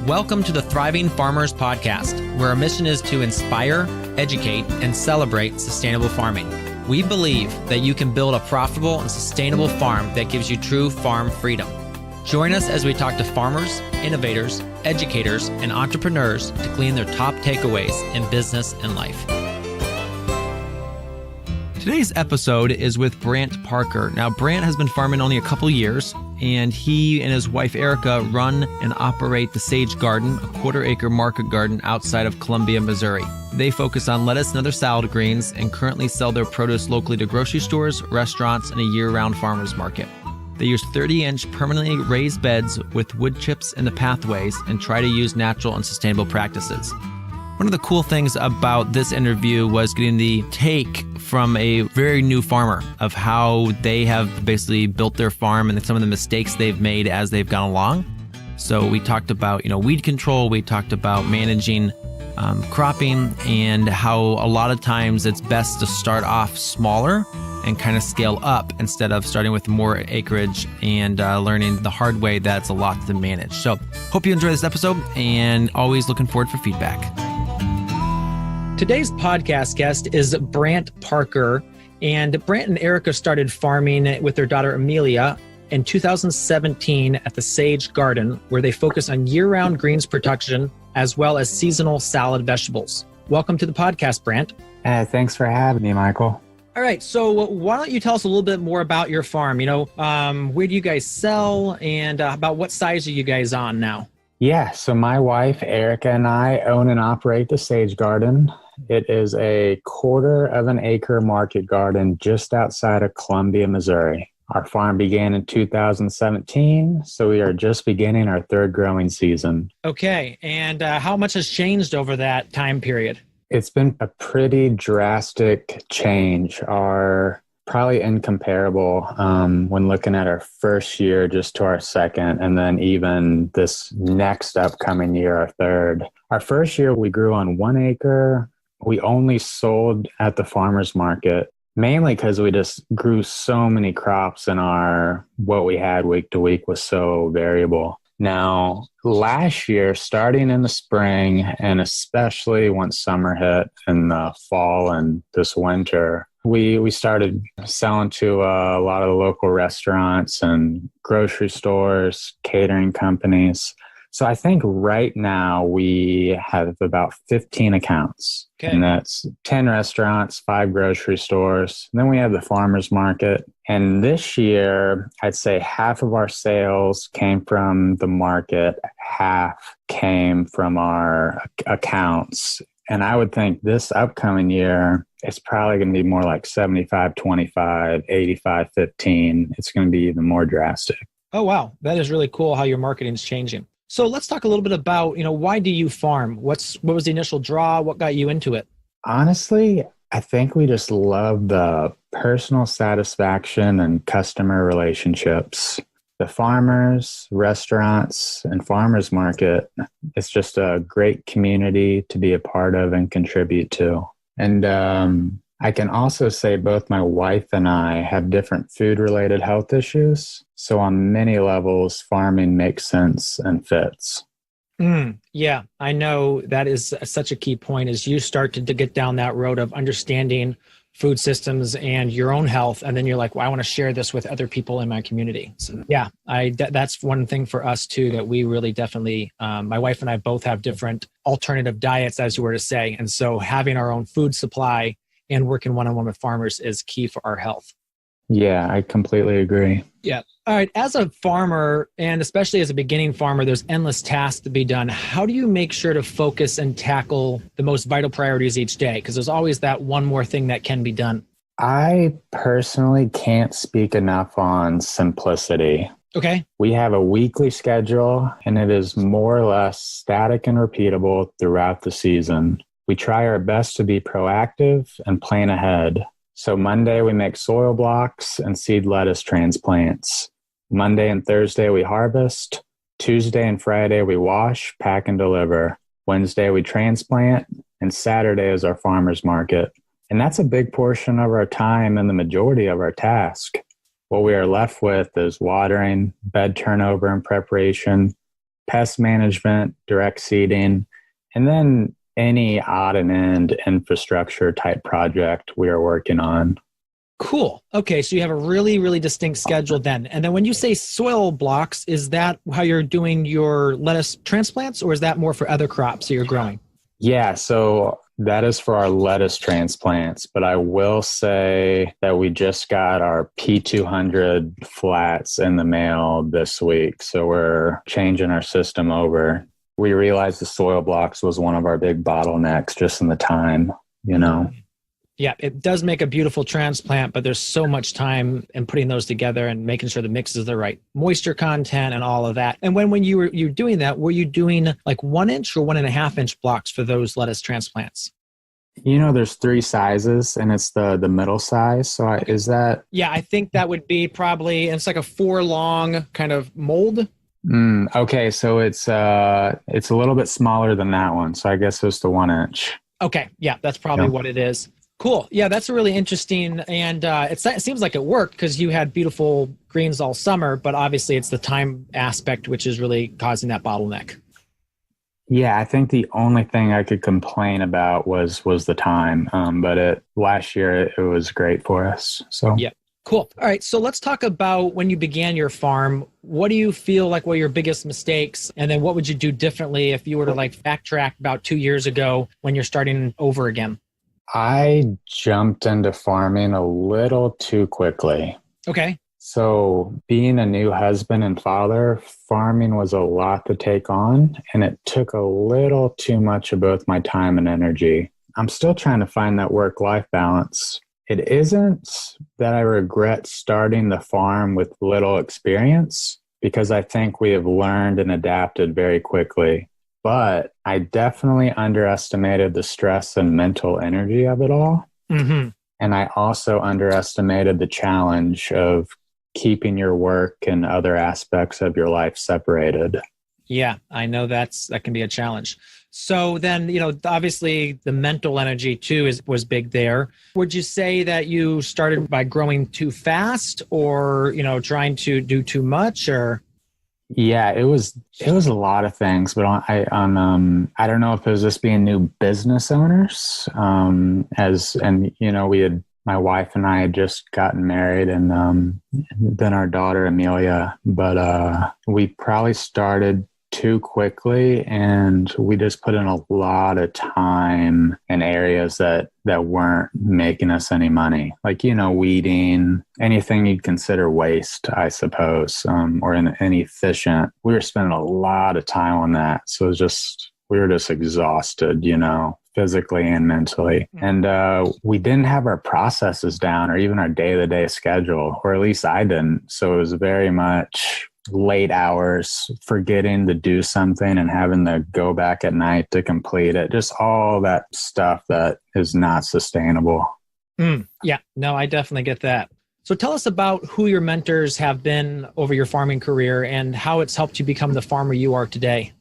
Welcome to the Thriving Farmers Podcast, where our mission is to inspire, educate, and celebrate sustainable farming. We believe that you can build a profitable and sustainable farm that gives you true farm freedom. Join us as we talk to farmers, innovators, educators, and entrepreneurs to glean their top takeaways in business and life. Today's episode is with Brandt Parker. Now, Brandt has been farming only a couple years, and he and his wife Erica run and operate the Sage Garden, a quarter-acre market garden outside of Columbia, Missouri. They focus on lettuce and other salad greens and currently sell their produce locally to grocery stores, restaurants, and a year-round farmers market. They use 30-inch permanently raised beds with wood chips in the pathways and try to use natural and sustainable practices. One of the cool things about this interview was getting the take from a very new farmer of how they have basically built their farm and some of the mistakes they've made as they've gone along. So we talked about, weed control. We talked about managing cropping and how a lot of times it's best to start off smaller and kind of scale up instead of starting with more acreage and learning the hard way that's a lot to manage. So hope you enjoy this episode and always looking forward for feedback. Today's podcast guest is Brandt Parker, and Brandt and Erica started farming with their daughter Amelia in 2017 at the Sage Garden, where they focus on year-round greens production as well as seasonal salad vegetables. Welcome to the podcast, Brandt. Thanks for having me, Michael. All right, so why don't you tell us a little bit more about your farm? Where do you guys sell, and about what size are you guys on now? Yeah, so my wife, Erica, and I own and operate the Sage Garden. It is a quarter-acre market garden just outside of Columbia, Missouri. Our farm began in 2017, so we are just beginning our third growing season. Okay, and how much has changed over that time period? It's been a pretty drastic change, probably incomparable when looking at our first year just to our second, and then even this next upcoming year, our third. Our first year, we grew on 1 acre. We only sold at the farmer's market, mainly because we just grew so many crops and what we had week to week was so variable. Now, last year, starting in the spring, and especially once summer hit in the fall and this winter, we started selling to a lot of the local restaurants and grocery stores, catering companies. So I think right now we have about 15 accounts. Okay. And that's 10 restaurants, 5 grocery stores. And then we have the farmer's market. And this year, I'd say half of our sales came from the market, half came from our accounts. And I would think this upcoming year, it's probably going to be more like 75-25, 85-15. It's going to be even more drastic. Oh, wow. That is really cool how your marketing is changing. So let's talk a little bit about, why do you farm? What was the initial draw? What got you into it? Honestly, I think we just love the personal satisfaction and customer relationships. The farmers, restaurants, and farmers market, it's just a great community to be a part of and contribute to. And I can also say both my wife and I have different food-related health issues. So on many levels, farming makes sense and fits. Yeah, I know that is such a key point as you start to get down that road of understanding food systems and your own health. And then you're like, well, I want to share this with other people in my community. So yeah, that's one thing for us too, that we really definitely, my wife and I both have different alternative diets, as you were to say. And so having our own food supply and working one-on-one with farmers is key for our health. Yeah, I completely agree. Yeah. All right. As a farmer, and especially as a beginning farmer, there's endless tasks to be done. How do you make sure to focus and tackle the most vital priorities each day? Because there's always that one more thing that can be done. I personally can't speak enough on simplicity. Okay. We have a weekly schedule, and it is more or less static and repeatable throughout the season. We try our best to be proactive and plan ahead. So Monday, we make soil blocks and seed lettuce transplants. Monday and Thursday, we harvest. Tuesday and Friday, we wash, pack, and deliver. Wednesday, we transplant. And Saturday is our farmer's market. And that's a big portion of our time and the majority of our task. What we are left with is watering, bed turnover and preparation, pest management, direct seeding, and then any odd and end infrastructure type project we are working on. Cool. Okay. So you have a really, really distinct schedule then. And then when you say soil blocks, is that how you're doing your lettuce transplants, or is that more for other crops that you're growing? Yeah, so that is for our lettuce transplants, but I will say that we just got our P200 flats in the mail this week. So we're changing our system over. We realized the soil blocks was one of our big bottlenecks just in the time, you know. Yeah, it does make a beautiful transplant, but there's so much time in putting those together and making sure the mix is the right moisture content and all of that. And when you were doing that, were you doing like 1 inch or 1.5 inch blocks for those lettuce transplants? You know, there's 3 sizes and it's the middle size. So is that? Yeah, I think that would be probably, it's like a 4 long kind of mold. Okay, so it's a little bit smaller than that one. So I guess it's the 1 inch. Okay, yeah, that's probably what it is. Cool. Yeah, that's really interesting. And it seems like it worked because you had beautiful greens all summer, but obviously it's the time aspect which is really causing that bottleneck. Yeah, I think the only thing I could complain about was the time. But last year it was great for us. So yeah. Cool. All right. So let's talk about when you began your farm. What do you feel like were your biggest mistakes? And then what would you do differently if you were to like backtrack about 2 years ago when you're starting over again? I jumped into farming a little too quickly. Okay. So being a new husband and father, farming was a lot to take on, and it took a little too much of both my time and energy. I'm still trying to find that work-life balance. It isn't that I regret starting the farm with little experience, because I think we have learned and adapted very quickly. But I definitely underestimated the stress and mental energy of it all. Mm-hmm. And I also underestimated the challenge of keeping your work and other aspects of your life separated. Yeah, I know that can be a challenge. So then, obviously the mental energy too was big there. Would you say that you started by growing too fast or, trying to do too much or? Yeah, it was a lot of things, but I don't know if it was just being new business owners, my wife and I had just gotten married and then our daughter Amelia, but we probably started too quickly and we just put in a lot of time in areas that weren't making us any money, like, weeding, anything you'd consider waste, I suppose, or inefficient. We were spending a lot of time on that. So it was we were just exhausted, physically and mentally. And we didn't have our processes down or even our day-to-day schedule, or at least I didn't. So it was very much late hours, forgetting to do something and having to go back at night to complete it. Just all that stuff that is not sustainable. Yeah, no, I definitely get that. So tell us about who your mentors have been over your farming career and how it's helped you become the farmer you are today.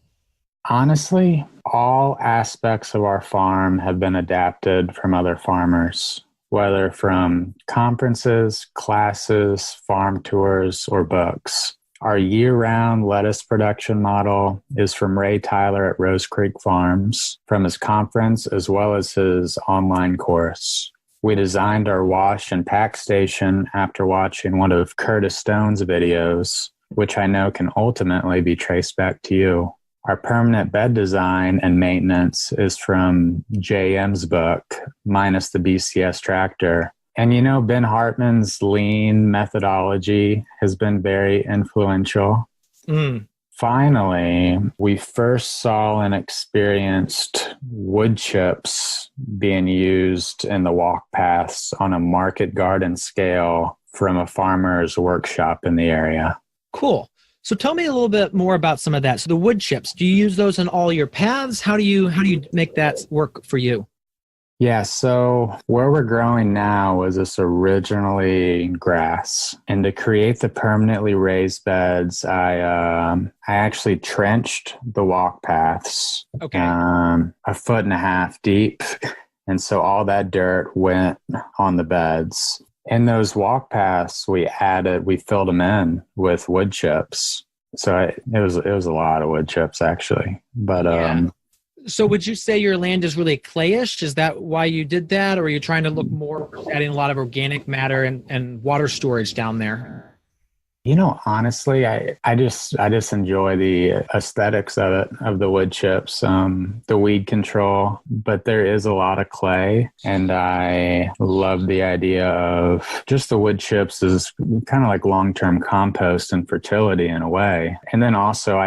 Honestly, all aspects of our farm have been adapted from other farmers, whether from conferences, classes, farm tours, or books. Our year-round lettuce production model is from Ray Tyler at Rose Creek Farms, from his conference as well as his online course. We designed our wash and pack station after watching one of Curtis Stone's videos, which I know can ultimately be traced back to you. Our permanent bed design and maintenance is from JM's book, minus the BCS tractor. And Ben Hartman's lean methodology has been very influential. Finally, we first saw and experienced wood chips being used in the walk paths on a market garden scale from a farmer's workshop in the area. Cool. So tell me a little bit more about some of that. So the wood chips, do you use those in all your paths? How do you make that work for you? Yeah, so where we're growing now was this originally grass. And to create the permanently raised beds, I actually trenched the walk paths, okay, 1.5 feet deep. And so all that dirt went on the beds. In those walk paths, we filled them in with wood chips. So it was a lot of wood chips actually, but Yeah. So would you say your land is really clayish? Is that why you did that? Or are you trying to look more adding a lot of organic matter and water storage down there? Honestly, I just enjoy the aesthetics of it, of the wood chips, the weed control, but there is a lot of clay, and I love the idea of just the wood chips is kind of like long-term compost and fertility in a way. And then also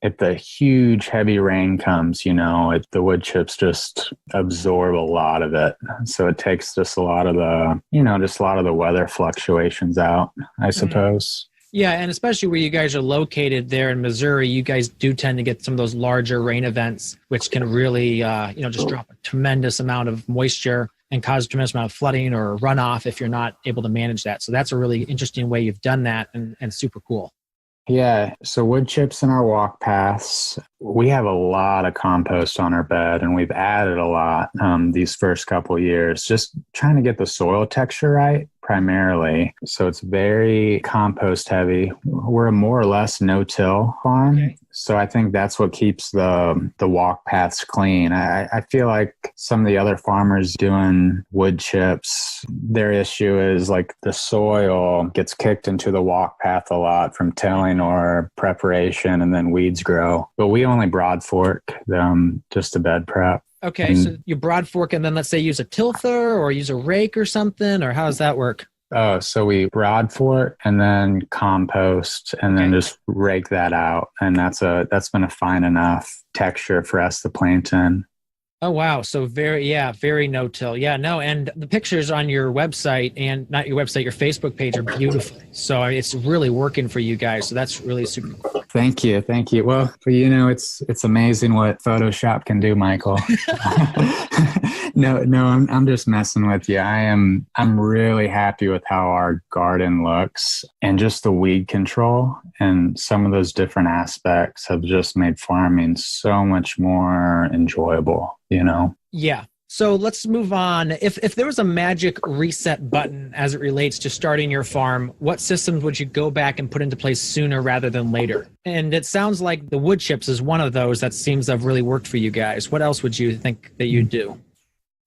if the huge heavy rain comes, the wood chips just absorb a lot of it. So it takes just a lot of the weather fluctuations out, I suppose. Yeah, and especially where you guys are located there in Missouri, you guys do tend to get some of those larger rain events, which can really, just drop a tremendous amount of moisture and cause a tremendous amount of flooding or runoff if you're not able to manage that. So that's a really interesting way you've done that and super cool. Yeah, so wood chips in our walk paths. We have a lot of compost on our bed, and we've added a lot these first couple of years, just trying to get the soil texture right primarily. So it's very compost heavy. We're a more or less no-till farm. Okay. So I think that's what keeps the walk paths clean. I feel like some of the other farmers doing wood chips, their issue is like the soil gets kicked into the walk path a lot from tilling or preparation, and then weeds grow. But we only broad fork them just to bed prep. Okay, so you broad fork and then let's say use a tilther or use a rake or something, or how does that work? Oh, so we broad fork and then compost and then just rake that out. And that's been a fine enough texture for us to plant in. Oh, wow. So very no-till. Yeah, no. And the pictures on your website and not your website, your Facebook page are beautiful. So it's really working for you guys. So that's really super cool. Thank you. Well, it's amazing what Photoshop can do, Michael. No, I'm just messing with you. I'm really happy with how our garden looks, and just the weed control and some of those different aspects have just made farming so much more enjoyable, Yeah. So let's move on. If there was a magic reset button as it relates to starting your farm, what systems would you go back and put into place sooner rather than later? And it sounds like the wood chips is one of those that seems to have really worked for you guys. What else would you think that you'd do?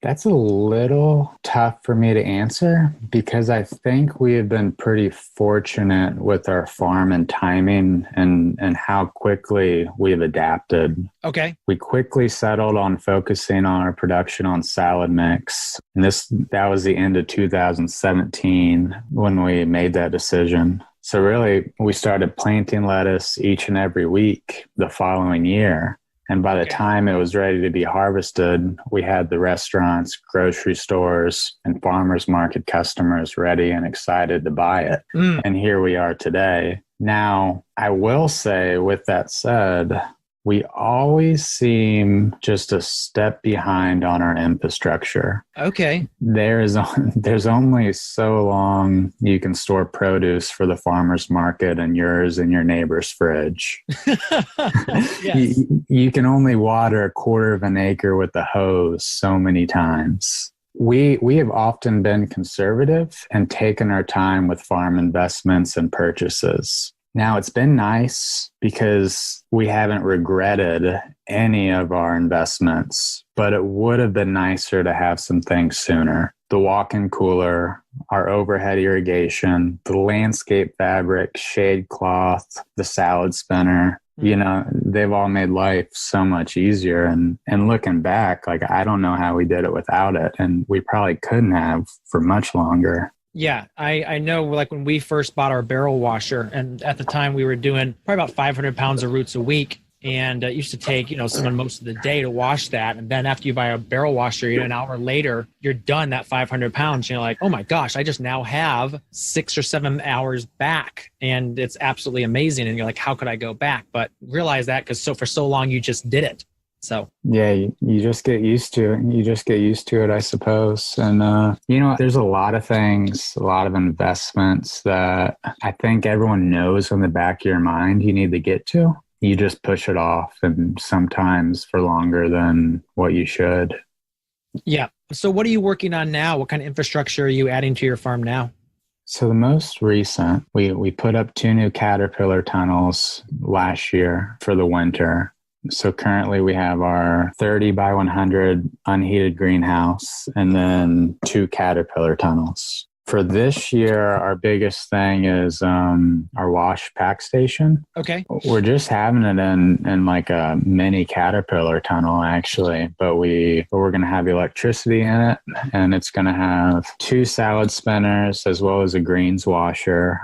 That's a little tough for me to answer because I think we have been pretty fortunate with our farm and timing and how quickly we've adapted. Okay. We quickly settled on focusing on our production on salad mix. And that was the end of 2017 when we made that decision. So really, we started planting lettuce each and every week the following year. And by the time it was ready to be harvested, we had the restaurants, grocery stores, and farmers market customers ready and excited to buy it. And here we are today. Now, I will say, with that said, we always seem just a step behind on our infrastructure. Okay. There's only so long you can store produce for the farmer's market and yours in your neighbor's fridge. Yes. You can only water 1/4 of an acre with a hose so many times. We have often been conservative and taken our time with farm investments and purchases. Now, it's been nice because we haven't regretted any of our investments, but it would have been nicer to have some things sooner. The walk-in cooler, our overhead irrigation, the landscape fabric, shade cloth, the salad spinner, they've all made life so much easier. And looking back, I don't know how we did it without it. And we probably couldn't have for much longer. Yeah, I know, when we first bought our barrel washer, and at the time we were doing probably about 500 pounds of roots a week. And it used to take, someone most of the day to wash that. And then after you buy a barrel washer, an hour later, you're done that 500 pounds. You're like, oh my gosh, I just now have 6 or 7 hours back. And it's absolutely amazing. And you're like, how could I go back? But realize that because for so long you just did it. So yeah, you just get used to it. You just get used to it, I suppose. And, there's a lot of things, a lot of investments that I think everyone knows in the back of your mind you need to get to. You just push it off, and sometimes for longer than what you should. Yeah. So what are you working on now? What kind of infrastructure are you adding to your farm now? So the most recent, we put up 2 new caterpillar tunnels last year for the winter. So currently we have our 30 by 100 unheated greenhouse and then 2 caterpillar tunnels. For this year, our biggest thing is our wash pack station. Okay. We're just having it in like a mini caterpillar tunnel, actually, but we're going to have electricity in it, and it's going to have 2 salad spinners as well as a greens washer.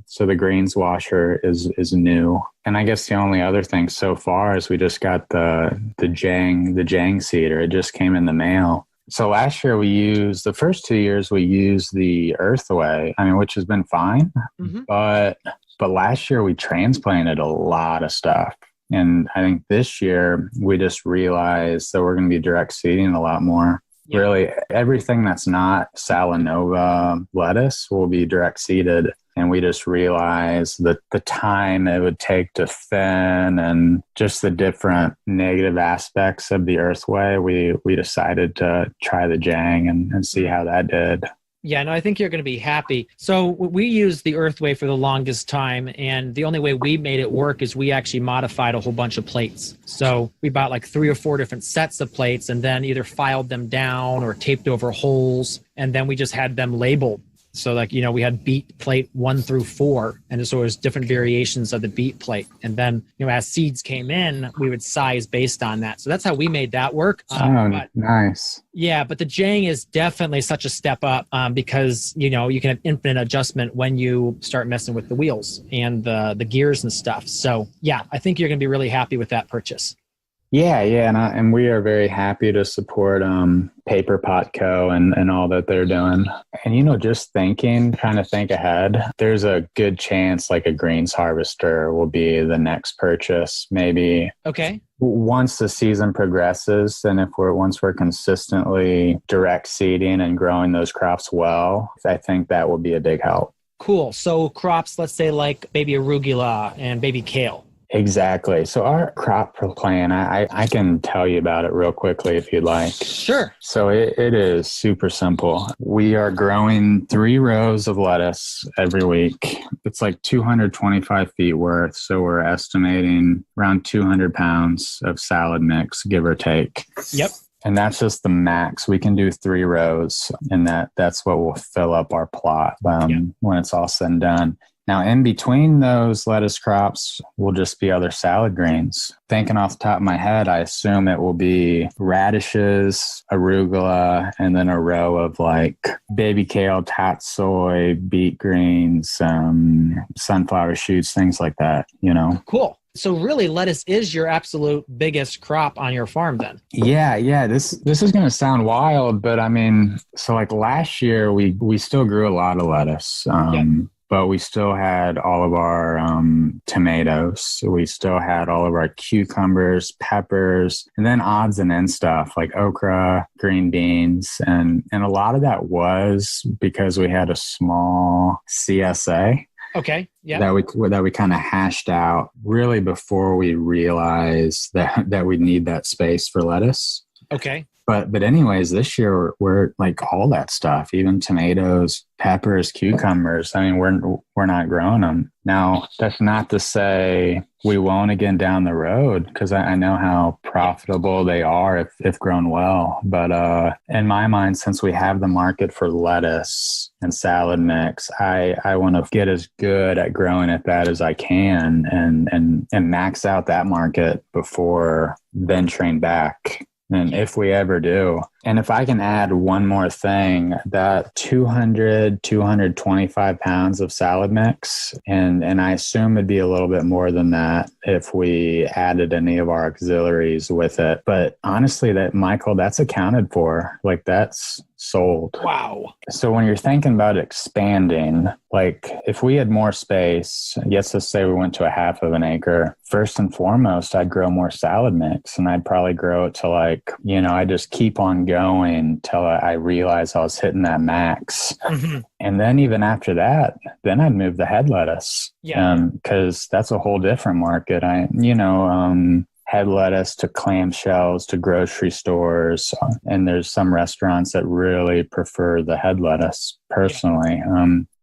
So the greens washer is new. And I guess the only other thing so far is we just got the Jang seeder. It just came in the mail. So last year the first 2 years we used the Earthway, which has been fine. Mm-hmm. But last year we transplanted a lot of stuff. And I think this year we just realized that we're going to be direct seeding a lot more. Yeah. Really, everything that's not Salanova lettuce will be direct seeded. And we just realized that the time it would take to thin and just the different negative aspects of the Earthway, we decided to try the Jang and see how that did. Yeah, no, I think you're going to be happy. So we used the Earthway for the longest time, and the only way we made it work is we actually modified a whole bunch of plates. So we bought like 3 or 4 different sets of plates and then either filed them down or taped over holes, and then we just had them labeled. So like, we had beet plate 1 through 4. And so it was different variations of the beet plate. And then, as seeds came in, we would size based on that. So that's how we made that work. Nice. Yeah. But the Jang is definitely such a step up because, you can have infinite adjustment when you start messing with the wheels and the gears and stuff. So yeah, I think you're going to be really happy with that purchase. Yeah. And we are very happy to support Paper Pot Co. and all that they're doing. And, just think ahead, there's a good chance like a greens harvester will be the next purchase, maybe. Okay. Once the season progresses, and once we're consistently direct seeding and growing those crops well, I think that will be a big help. Cool. So crops, let's say like baby arugula and baby kale. Exactly. So our crop plan, I can tell you about it real quickly if you'd like. Sure. So it is super simple. We are growing 3 rows of lettuce every week. It's like 225 feet worth. So we're estimating around 200 pounds of salad mix, give or take. Yep. And that's just the max. We can do 3 rows, and that's what will fill up our plot when it's all said and done. Now, in between those lettuce crops will just be other salad greens. Thinking off the top of my head, I assume it will be radishes, arugula, and then a row of like baby kale, tatsoi, beet greens, sunflower shoots, things like that, Cool. So really, lettuce is your absolute biggest crop on your farm then? Yeah. This is going to sound wild, but so like last year, we still grew a lot of lettuce. But we still had all of our tomatoes. We still had all of our cucumbers, peppers, and then odds and ends stuff like okra, green beans. And a lot of that was because we had a small CSA. Okay. Yeah. That we kind of hashed out really before we realized that we need that space for lettuce. Okay. But anyways, this year we're like all that stuff, even tomatoes, peppers, cucumbers. We're not growing them. Now, that's not to say we won't again down the road, because I know how profitable they are if grown well. But in my mind, since we have the market for lettuce and salad mix, I want to get as good at growing at that as I can and max out that market before venturing back. And if we ever do, and if I can add one more thing, that 225 pounds of salad mix, and I assume it'd be a little bit more than that if we added any of our auxiliaries with it. But honestly, that's accounted for. Like, that's sold. Wow. So when you're thinking about expanding, like if we had more space, let's say we went to a half of an acre, first and foremost, I'd grow more salad mix, and I'd probably grow it to I just keep on going till I realize I was hitting that max. Mm-hmm. And then even after that, then I'd move the head lettuce. Yeah. Because that's a whole different market. Head lettuce to clamshells to grocery stores. And there's some restaurants that really prefer the head lettuce personally.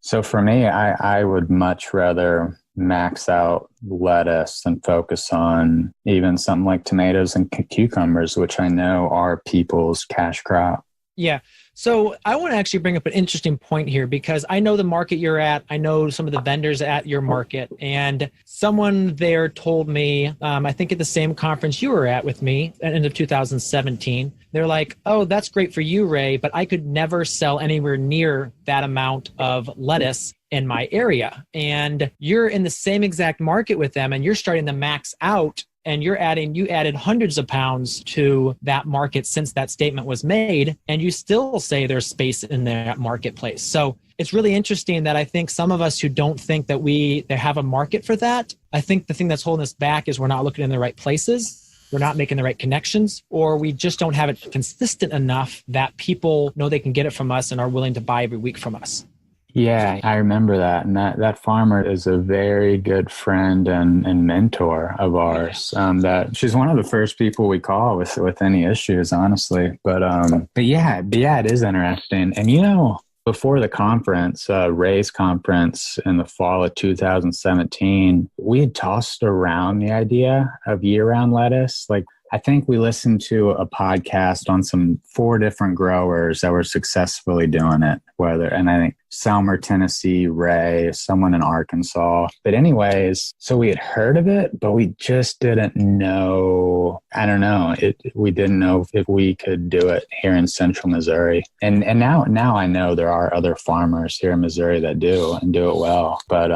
So for me, I would much rather max out lettuce than focus on even something like tomatoes and cucumbers, which I know are people's cash crop. Yeah. So I want to actually bring up an interesting point here because I know the market you're at. I know some of the vendors at your market, and someone there told me, I think at the same conference you were at with me at the end of 2017, they're like, oh, that's great for you, Ray, but I could never sell anywhere near that amount of lettuce in my area. And you're in the same exact market with them and you're starting to max out, and you added hundreds of pounds to that market since that statement was made, and you still say there's space in that marketplace. So it's really interesting that I think some of us who don't think that they have a market for that, I think the thing that's holding us back is we're not looking in the right places, we're not making the right connections, or we just don't have it consistent enough that people know they can get it from us and are willing to buy every week from us. Yeah, I remember that. And that farmer is a very good friend and mentor of ours. That she's one of the first people we call with any issues, honestly. But yeah, it is interesting. And before the conference, Ray's conference in the fall of 2017, we had tossed around the idea of year-round lettuce. Like, I think we listened to a podcast on 4 different growers that were successfully doing it, and I think Selmer, Tennessee, Ray, someone in Arkansas. But anyways, so we had heard of it, but we just didn't know. I don't know. We didn't know if we could do it here in central Missouri. And now I know there are other farmers here in Missouri that do and do it well. But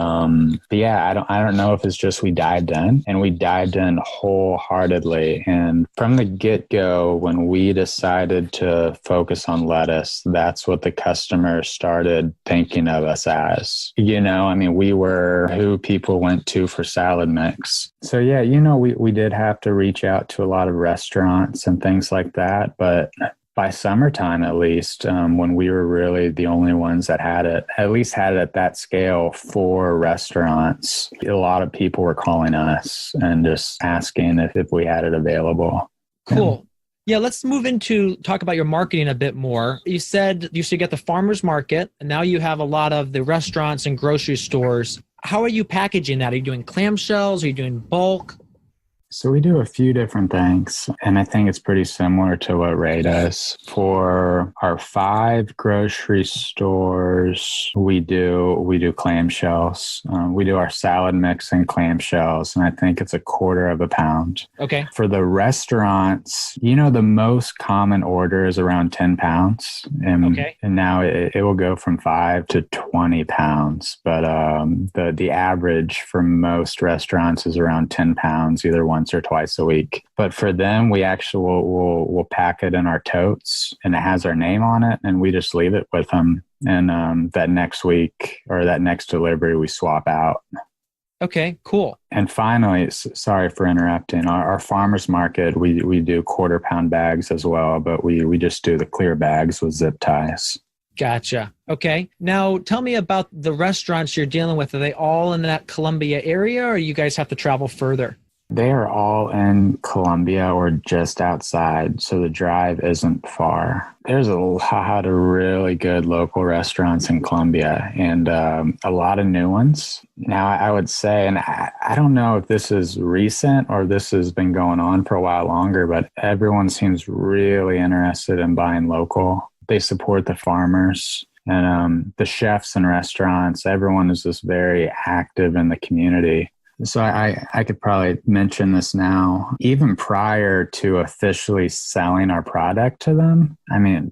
yeah, I don't know if it's just we dived in wholeheartedly. And from the get-go, when we decided to focus on lettuce, that's what the customers started thinking of us as. I mean, we were who people went to for salad mix. So yeah, we did have to reach out to a lot of restaurants and things like that. But by summertime, at least, when we were really the only ones that had it at that scale for restaurants, a lot of people were calling us and just asking if we had it available. Cool. Yeah, let's move into talk about your marketing a bit more. You said you should get the farmer's market, and now you have a lot of the restaurants and grocery stores. How are you packaging that? Are you doing clamshells? Are you doing bulk? So we do a few different things, and I think it's pretty similar to what Ray does. For our 5 grocery stores, we do clamshells. We do our salad mix in clamshells, and I think it's 1/4 pound. Okay. For the restaurants, the most common order is around 10 pounds. And now it will go from 5 to 20 pounds. But the average for most restaurants is around 10 pounds, either once or twice a week. But for them, we actually will pack it in our totes, and it has our name on it, and we just leave it with them. And that next week or that next delivery, we swap out. Okay, cool. And finally, sorry for interrupting, our farmers market, we do 1/4 pound bags as well, but we just do the clear bags with zip ties. Gotcha. Okay. Now tell me about the restaurants you're dealing with. Are they all in that Columbia area, or you guys have to travel further? They are all in Columbia or just outside, so the drive isn't far. There's a lot of really good local restaurants in Columbia, and a lot of new ones. Now, I would say, and I don't know if this is recent or this has been going on for a while longer, but everyone seems really interested in buying local. They support the farmers. And the chefs and restaurants, everyone is just very active in the community. So I could probably mention this now. Even prior to officially selling our product to them,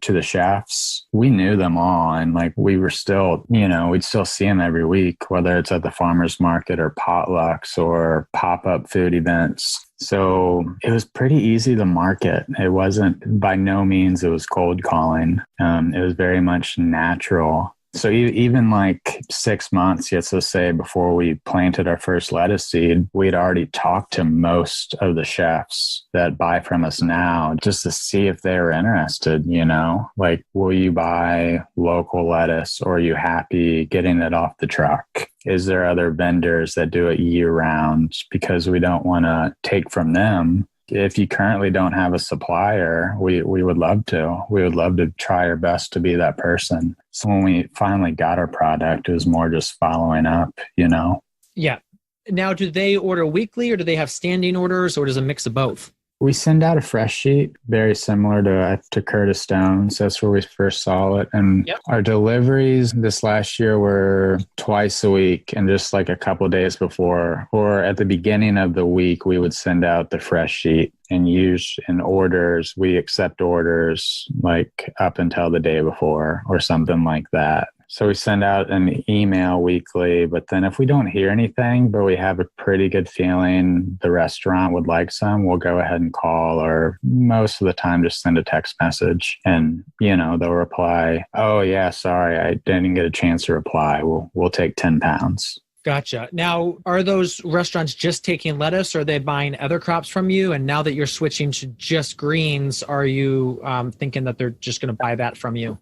to the chefs, we knew them all. And we were still, we'd still see them every week, whether it's at the farmer's market or potlucks or pop-up food events. So it was pretty easy to market. It wasn't, by no means, it was cold calling. It was very much natural. So even 6 months, let's say, before we planted our first lettuce seed, we'd already talked to most of the chefs that buy from us now just to see if they were interested, will you buy local lettuce, or are you happy getting it off the truck? Is there other vendors that do it year round? Because we don't want to take from them If you currently don't have a supplier, we would love to. We would love to try our best to be that person. So when we finally got our product, it was more just following up, Yeah. Now, do they order weekly or do they have standing orders or does it a mix of both? We send out a fresh sheet, very similar to Curtis Stone's. That's where we first saw it. And Our deliveries this last year were twice a week and just like a couple of days before, or at the beginning of the week, we would send out the fresh sheet and use in orders. We accept orders like up until the day before or something like that. So we send out an email weekly, but then if we don't hear anything, but we have a pretty good feeling the restaurant would like some, we'll go ahead and call, or most of the time just send a text message and, they'll reply, "Oh yeah, sorry, I didn't get a chance to reply. We'll take 10 pounds. Gotcha. Now, are those restaurants just taking lettuce or are they buying other crops from you? And now that you're switching to just greens, are you thinking that they're just going to buy that from you?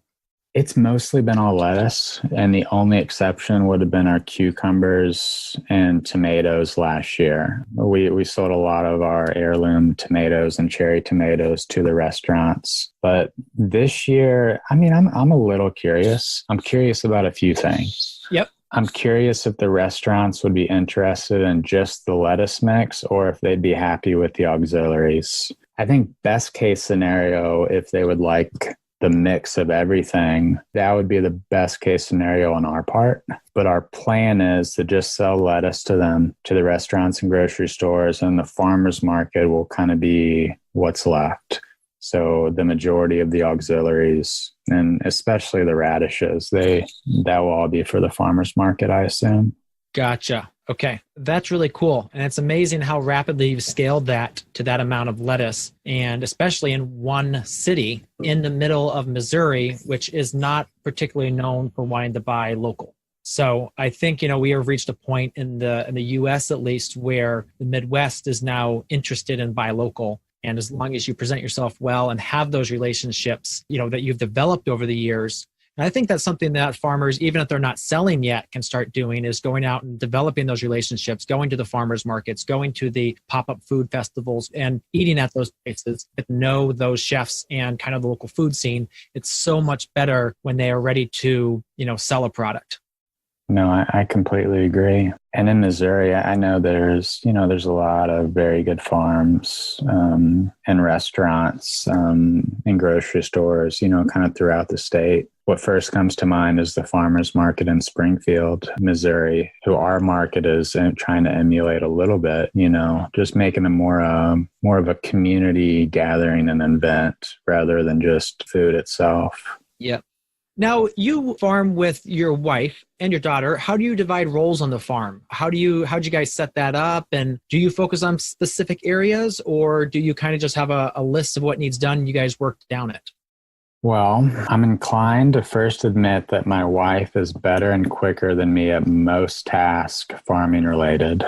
It's mostly been all lettuce, and the only exception would have been our cucumbers and tomatoes last year. We sold a lot of our heirloom tomatoes and cherry tomatoes to the restaurants. But this year, I'm a little curious. I'm curious about a few things. Yep. I'm curious if the restaurants would be interested in just the lettuce mix or if they'd be happy with the auxiliaries. I think best case scenario, if they would like the mix of everything, that would be the best case scenario on our part. But our plan is to just sell lettuce to them, to the restaurants and grocery stores, and the farmers market will kind of be what's left. So the majority of the auxiliaries, and especially the radishes, that will all be for the farmers market, I assume. Gotcha. Okay. That's really cool. And it's amazing how rapidly you've scaled that to that amount of lettuce, and especially in one city in the middle of Missouri, which is not particularly known for wanting to buy local. So I think, we have reached a point in the US at least where the Midwest is now interested in buy local. And as long as you present yourself well and have those relationships, that you've developed over the years. And I think that's something that farmers, even if they're not selling yet, can start doing, is going out and developing those relationships, going to the farmers markets, going to the pop-up food festivals and eating at those places, get to know those chefs and kind of the local food scene. It's so much better when they are ready to, sell a product. No, I completely agree. And in Missouri, I know there's a lot of very good farms and restaurants and grocery stores, kind of throughout the state. What first comes to mind is the farmers market in Springfield, Missouri, who our market is trying to emulate a little bit, just making it more of a community gathering and event rather than just food itself. Yep. Now, you farm with your wife and your daughter. How do you divide roles on the farm? How'd you guys set that up? And do you focus on specific areas, or do you kind of just have a list of what needs done and you guys work down it? Well, I'm inclined to first admit that my wife is better and quicker than me at most tasks farming related.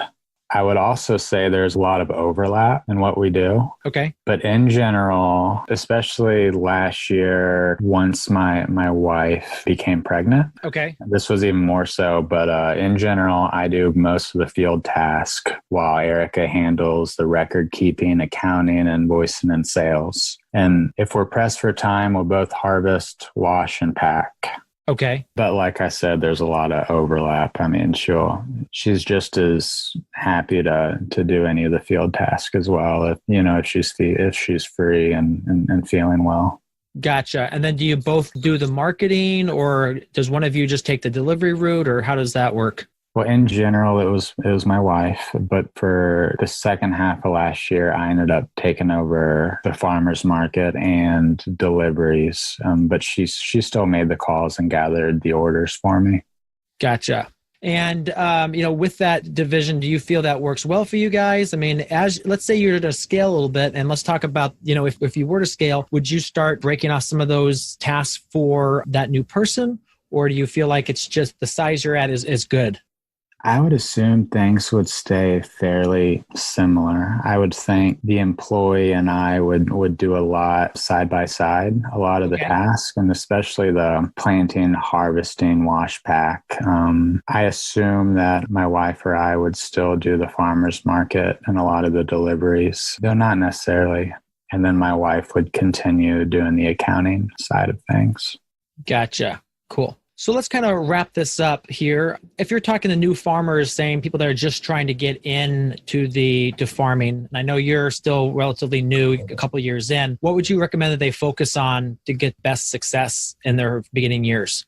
I would also say there's a lot of overlap in what we do. Okay. But in general, especially last year, once my wife became pregnant, okay, this was even more so. But in general, I do most of the field task while Erica handles the record keeping, accounting, invoicing, and sales. And if we're pressed for time, we'll both harvest, wash, and pack. Okay. But like I said, there's a lot of overlap. She's just as happy to do any of the field tasks as well, if she's free and feeling well. Gotcha. And then do you both do the marketing, or does one of you just take the delivery route, or how does that work? Well, in general, it was my wife, but for the second half of last year, I ended up taking over the farmers market and deliveries. But she still made the calls and gathered the orders for me. Gotcha. And, with that division, do you feel that works well for you guys? I mean, let's say you're to scale a little bit, and let's talk about, if you were to scale, would you start breaking off some of those tasks for that new person? Or do you feel like it's just the size you're at is good? I would assume things would stay fairly similar. I would think the employee and I would do a lot side by side, a lot of the tasks, and especially the planting, harvesting, wash pack. I assume that my wife or I would still do the farmer's market and a lot of the deliveries, though not necessarily. And then my wife would continue doing the accounting side of things. Gotcha. Cool. So let's kind of wrap this up here. If you're talking to new farmers, saying people that are just trying to get into to farming, and I know you're still relatively new, a couple of years in, what would you recommend that they focus on to get best success in their beginning years?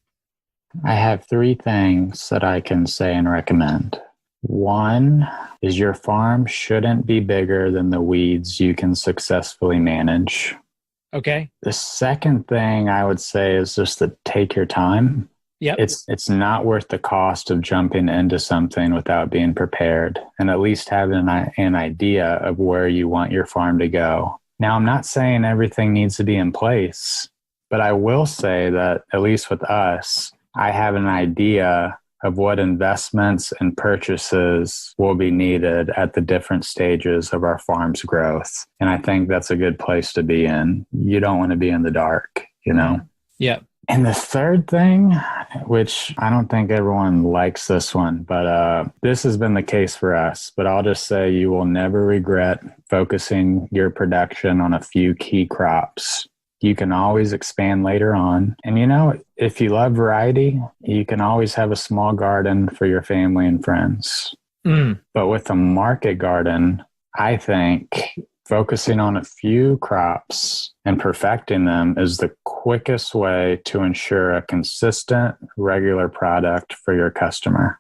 I have 3 things that I can say and recommend. 1 is your farm shouldn't be bigger than the weeds you can successfully manage. Okay. The second thing I would say is just to take your time. Yep. It's not worth the cost of jumping into something without being prepared and at least having an idea of where you want your farm to go. Now, I'm not saying everything needs to be in place, but I will say that at least with us, I have an idea of what investments and purchases will be needed at the different stages of our farm's growth. And I think that's a good place to be in. You don't want to be in the dark, you know? Yeah. And the third thing, which I don't think everyone likes this one, but this has been the case for us, but I'll just say you will never regret focusing your production on a few key crops. You can always expand later on. And you know, if you love variety, you can always have a small garden for your family and friends. But with a market garden, I think focusing on a few crops and perfecting them is the quickest way to ensure a consistent, regular product for your customer.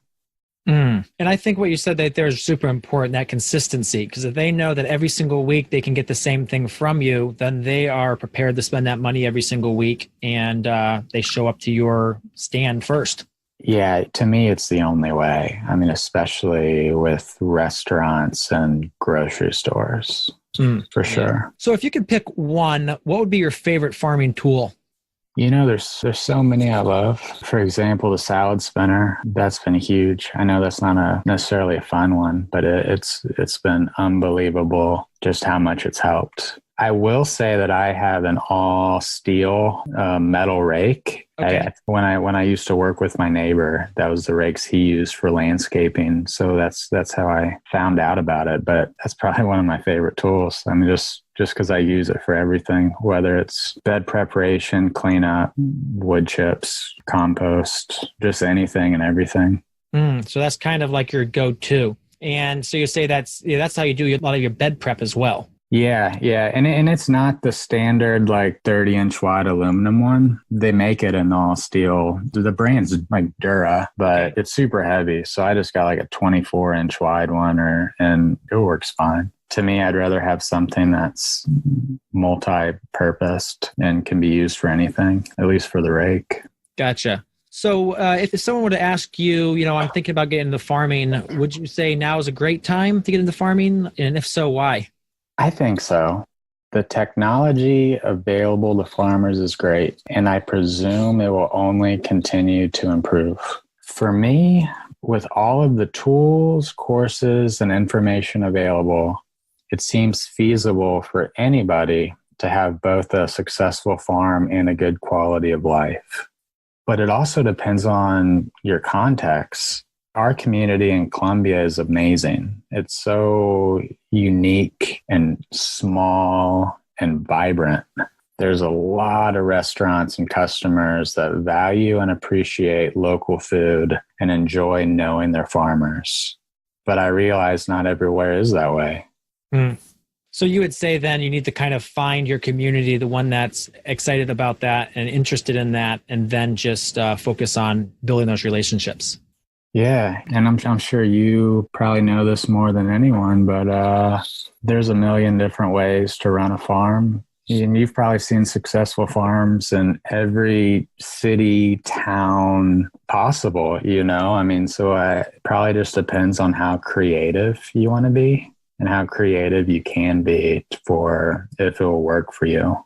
And I think what you said that there is super important, that consistency, because if they know that every single week they can get the same thing from you, then they are prepared to spend that money every single week and they show up to your stand first. Yeah, to me, it's the only way. I mean, especially with restaurants and grocery stores, for sure. So if you could pick one, what would be your favorite farming tool? You know, there's so many I love. For example, the salad spinner, that's been huge. I know that's not necessarily a fun one, but it's been unbelievable just how much it's helped. I will say that I have an all steel metal rake. Okay. When I used to work with my neighbor, that was the rakes he used for landscaping. So that's how I found out about it. But that's probably one of my favorite tools. I mean, just because I use it for everything, whether it's bed preparation, cleanup, wood chips, compost, just anything and everything. So that's kind of like your go-to. And so you say that's how you do a lot of your bed prep as well. Yeah. And it's not the standard like 30-inch wide aluminum one. They make it in all steel. The brand's like Dura, but it's super heavy. So I just got like a 24-inch wide one and it works fine. To me, I'd rather have something that's multi-purposed and can be used for anything, at least for the rake. Gotcha. So if someone were to ask you, I'm thinking about getting into farming, would you say now is a great time to get into farming? And if so, why? I think so. The technology available to farmers is great, and I presume it will only continue to improve. For me, with all of the tools, courses, and information available, it seems feasible for anybody to have both a successful farm and a good quality of life. But it also depends on your context. Our community in Columbia is amazing. It's so unique and small and vibrant. There's a lot of restaurants and customers that value and appreciate local food and enjoy knowing their farmers. But I realize not everywhere is that way. So you would say then you need to kind of find your community, the one that's excited about that and interested in that, and then just focus on building those relationships. Yeah, and I'm sure you probably know this more than anyone, but there's a million different ways to run a farm. And you've probably seen successful farms in every city, town possible, I mean, so it probably just depends on how creative you want to be and how creative you can be for if it will work for you.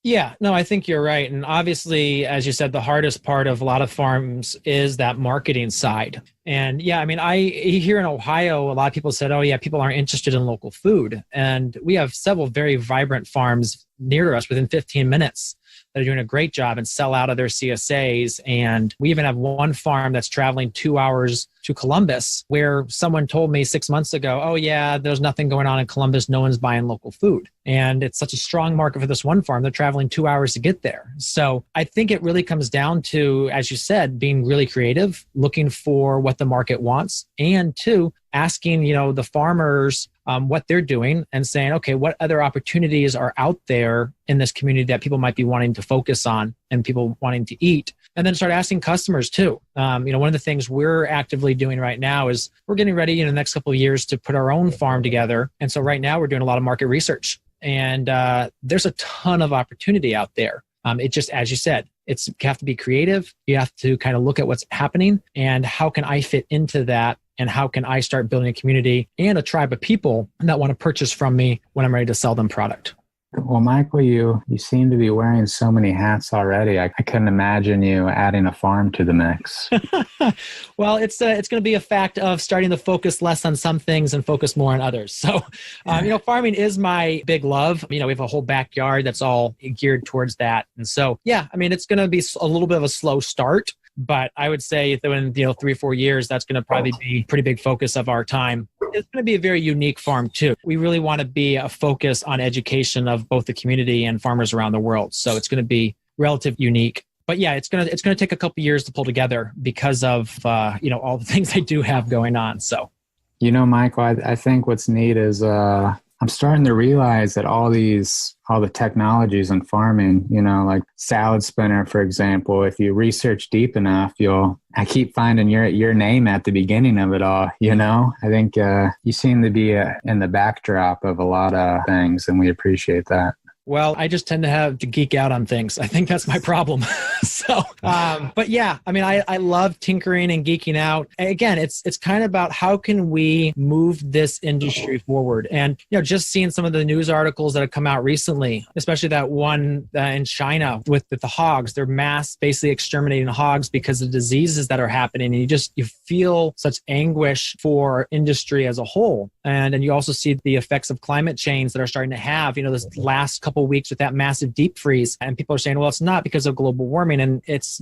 Yeah, no, I think you're right. And obviously, as you said, the hardest part of a lot of farms is that marketing side. And yeah, I mean, here in Ohio, a lot of people said, oh yeah, people aren't interested in local food. And we have several very vibrant farms near us within 15 minutes that are doing a great job and sell out of their CSAs. And we even have one farm that's traveling 2 hours to Columbus, where someone told me 6 months ago, oh yeah, there's nothing going on in Columbus. No one's buying local food. And it's such a strong market for this one farm. They're traveling 2 hours to get there. So I think it really comes down to, as you said, being really creative, looking for what the market wants, and two, asking, the farmers what they're doing and saying, okay, what other opportunities are out there in this community that people might be wanting to focus on and people wanting to eat? And then start asking customers too. One of the things we're actively doing right now is we're getting ready in the next couple of years to put our own farm together. And so right now we're doing a lot of market research, and there's a ton of opportunity out there. It just, as you said, you have to be creative. You have to kind of look at what's happening and how can I fit into that? And how can I start building a community and a tribe of people that want to purchase from me when I'm ready to sell them product? Well, Michael, you seem to be wearing so many hats already. I couldn't imagine you adding a farm to the mix. Well, it's going to be a fact of starting to focus less on some things and focus more on others. So, farming is my big love. We have a whole backyard that's all geared towards that. And so, yeah, it's going to be a little bit of a slow start. But I would say that in 3 or 4 years, that's going to probably be a pretty big focus of our time. It's going to be a very unique farm too. We really want to be a focus on education of both the community and farmers around the world. So it's going to be relatively unique. But yeah, it's going to take a couple years to pull together because of all the things I do have going on. So, Michael, I think what's neat is I'm starting to realize that all the technologies in farming, like salad spinner, for example, if you research deep enough, I keep finding your name at the beginning of it all, I think you seem to be in the backdrop of a lot of things, and we appreciate that. Well, I just tend to geek out on things. I think that's my problem. But yeah, I love tinkering and geeking out. Again, it's kind of about how can we move this industry forward? And, just seeing some of the news articles that have come out recently, especially that one in China with the hogs, they're basically exterminating hogs because of diseases that are happening. And you feel such anguish for industry as a whole. And then you also see the effects of climate change that are starting to have, this last couple weeks with that massive deep freeze. And people are saying, well, it's not because of global warming. And it's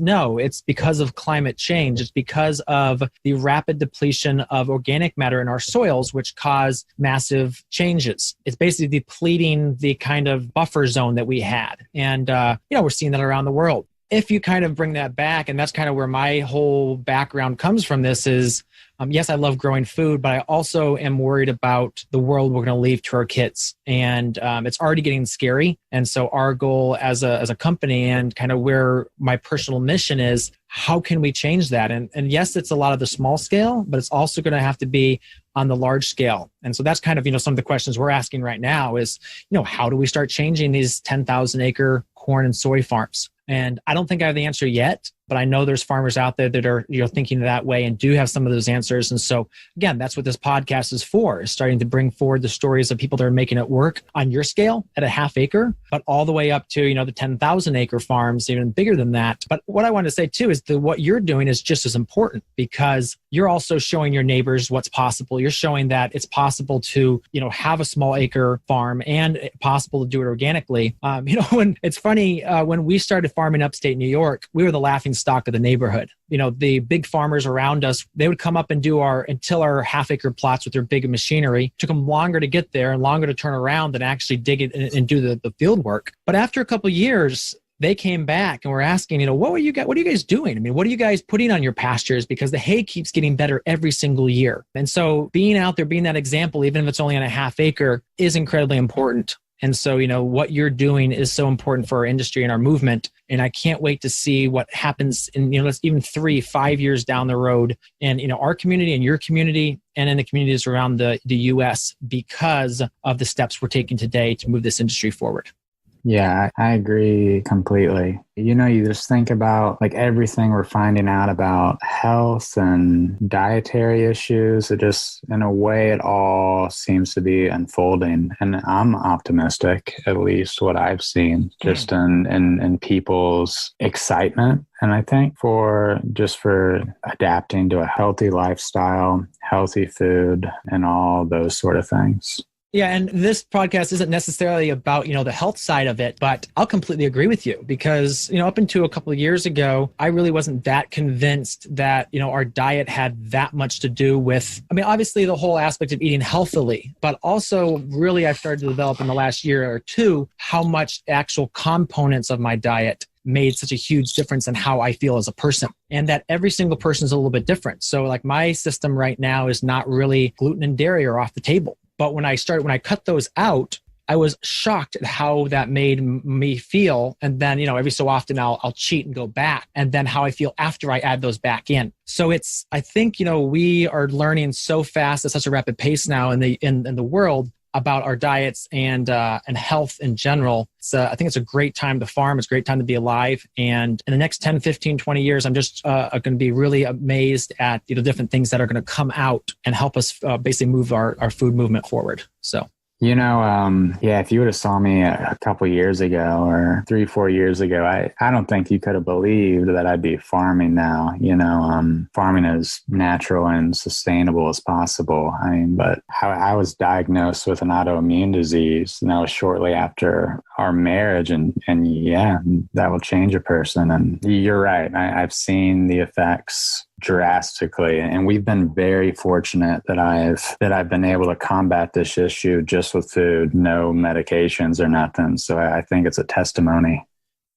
because of climate change. It's because of the rapid depletion of organic matter in our soils, which cause massive changes. It's basically depleting the kind of buffer zone that we had. And, we're seeing that around the world. If you kind of bring that back, and that's kind of where my whole background comes from, this is, yes, I love growing food, but I also am worried about the world we're going to leave to our kids. And it's already getting scary. And so our goal as a company, and kind of where my personal mission is, how can we change that? And yes, it's a lot of the small scale, but it's also going to have to be on the large scale. And so that's kind of, some of the questions we're asking right now is, how do we start changing these 10,000 acre corn and soy farms? And I don't think I have the answer yet, but I know there's farmers out there that are thinking that way and do have some of those answers. And so again, that's what this podcast is for, is starting to bring forward the stories of people that are making it work on your scale at a half acre, but all the way up to, the 10,000 acre farms, even bigger than that. But what I want to say too is that what you're doing is just as important, because you're also showing your neighbors what's possible. You're showing that it's possible to, have a small acre farm and possible to do it organically. When it's funny, when we started farming upstate New York, we were the laughing stock of the neighborhood. The big farmers around us, they would come up and till our half acre plots with their big machinery. It took them longer to get there and longer to turn around than actually dig it and do the field work. But after a couple of years, they came back and were asking, what are you guys doing? What are you guys putting on your pastures? Because the hay keeps getting better every single year. And so being out there, being that example, even if it's only on a half acre, is incredibly important. And so, what you're doing is so important for our industry and our movement. And I can't wait to see what happens in, let's even 3-5 years down the road in, our community and your community and in the communities around the U.S. because of the steps we're taking today to move this industry forward. Yeah, I agree completely. You just think about like everything we're finding out about health and dietary issues. It just, in a way, it all seems to be unfolding. And I'm optimistic, at least what I've seen, just in people's excitement. And I think for adapting to a healthy lifestyle, healthy food, and all those sort of things. Yeah, and this podcast isn't necessarily about, the health side of it, but I'll completely agree with you because, up until a couple of years ago, I really wasn't that convinced that, our diet had that much to do with, obviously the whole aspect of eating healthily, but also really I've started to develop in the last year or two how much actual components of my diet made such a huge difference in how I feel as a person, and that every single person is a little bit different. So like my system right now is not really gluten and dairy are off the table. But when I cut those out, I was shocked at how that made me feel. And then, every so often I'll cheat and go back, and then how I feel after I add those back in. So I think, we are learning so fast at such a rapid pace now in the world about our diets and health in general. I think it's a great time to farm. It's a great time to be alive. And in the next 10, 15, 20 years, I'm just going to be really amazed at different things that are going to come out and help us basically move our food movement forward. So. If you would have saw me a couple years ago or 3-4 years ago, I don't think you could have believed that I'd be farming now. Farming as natural and sustainable as possible. But I was diagnosed with an autoimmune disease, and that was shortly after our marriage, and yeah, that will change a person. And you're right. I've seen the effects drastically, and we've been very fortunate that I've been able to combat this issue just with food, no medications or nothing. So I think it's a testimony.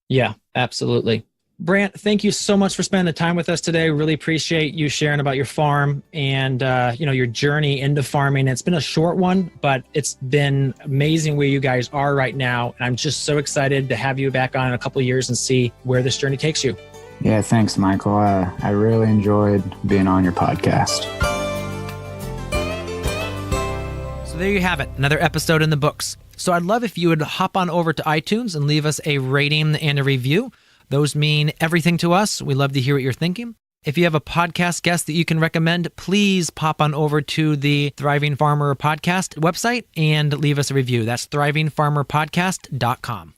Yeah, absolutely. Brandt, thank you so much for spending the time with us today. Really appreciate you sharing about your farm and your journey into farming. It's been a short one, but it's been amazing where you guys are right now. And I'm just so excited to have you back on in a couple of years and see where this journey takes you. Yeah, thanks, Michael. I really enjoyed being on your podcast. So there you have it, another episode in the books. So I'd love if you would hop on over to iTunes and leave us a rating and a review. Those mean everything to us. We love to hear what you're thinking. If you have a podcast guest that you can recommend, please pop on over to the Thriving Farmer Podcast website and leave us a review. That's thrivingfarmerpodcast.com.